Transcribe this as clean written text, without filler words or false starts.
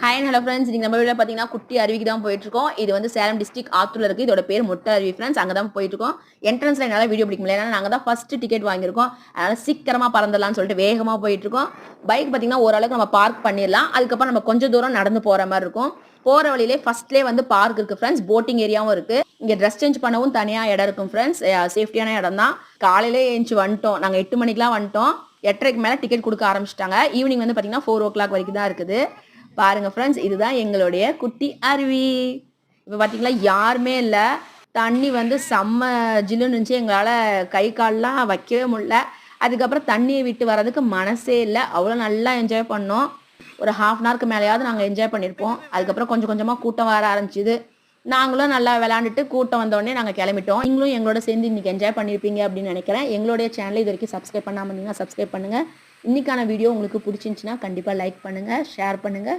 Hi and hello friends. இன்னைக்கு நம்ம வீடியோவில் பார்த்தீங்கன்னா குட்டி அருவிக்கு தான் போயிட்டு இருக்கோம். இது வந்து சேலம் டிஸ்ட்ரிக்ட் ஆத்தூர்ல இருக்கு. இதோட பேர் மொட்டை அருவி ஃப்ரெண்ட்ஸ். அங்கே தான் போயிட்டு இருக்கோம். என்ட்ரன்ஸ்ல என்னால் வீடியோ பிடிக்க முடியல. ஏன்னா நாங்கள் தான் ஃபர்ஸ்ட் டிக்கெட் வாங்கியிருக்கோம். அதனால சீக்கிரமா பறந்துடலாம்னு சொல்லிட்டு வேகமாக போயிட்டு இருக்கோம். பைக் பார்த்தீங்கன்னா ஓரளவுக்கு நம்ம பார்க் பண்ணிடலாம். அதுக்கப்புறம் நம்ம கொஞ்சம் தூரம் நடந்து போகிற மாதிரி இருக்கும். போகிற வழியிலே ஃபர்ஸ்ட்லேயே வந்து பார்க் இருக்குது ஃப்ரெண்ட்ஸ். போட்டிங் ஏரியாவும் இருக்குது. இங்கே ட்ரெஸ் சேஞ்ச் பண்ணவும் தனியாக இடம் இருக்கும் ஃப்ரெண்ட்ஸ். சேஃப்டியான இடம் தான். காலையிலே எழுந்துச்சு வந்துட்டோம். நாங்கள் 8 மணிக்கெலாம் வந்துட்டோம். 8:30க்கு மேலே டிக்கெட் கொடுக்க ஆரம்பிச்சிட்டாங்க. ஈவினிங் வந்து பார்த்தீங்கன்னா 4 o'clock வரைக்கும் தான் இருக்குது. பாருங்க ஃப்ரெண்ட்ஸ், இதுதான் எங்களுடைய குட்டி அருவி. இப்போ பார்த்தீங்களா யாருமே இல்லை. தண்ணி வந்து செம்ம ஜில்லுன்னு இருந்துச்சு. எங்களால் கை கால்லாம் வைக்கவே முடியல. அதுக்கப்புறம் தண்ணியை விட்டு வர்றதுக்கு மனசே இல்லை. அவ்வளோ நல்லா என்ஜாய் பண்ணோம். ஒரு ½ அன் ஹவருக்கு மேலேயாவது நாங்கள் என்ஜாய் பண்ணியிருப்போம். அதுக்கப்புறம் கொஞ்சம் கொஞ்சமாக கூட்டம் வர ஆரம்பிச்சிது. நாங்களும் நல்லா விளாண்டுட்டு கூட்டம் வந்தோடனே நாங்கள் கிளம்பிட்டோம். நீங்களும் எங்களோட சேர்ந்து இன்றைக்கி என்ஜாய் பண்ணியிருப்பீங்க அப்படின்னு நினைக்கிறேன். எங்களுடைய சேனலை இது வரைக்கும் சப்ஸ்கிரைப் பண்ணாமல் இருந்தீங்கன்னா சப்ஸ்கிரைப் பண்ணுங்கள். இன்றைக்கான வீடியோ உங்களுக்கு பிடிச்சிருந்துச்சின்னா கண்டிப்பாக லைக் பண்ணுங்கள், ஷேர் பண்ணுங்கள்.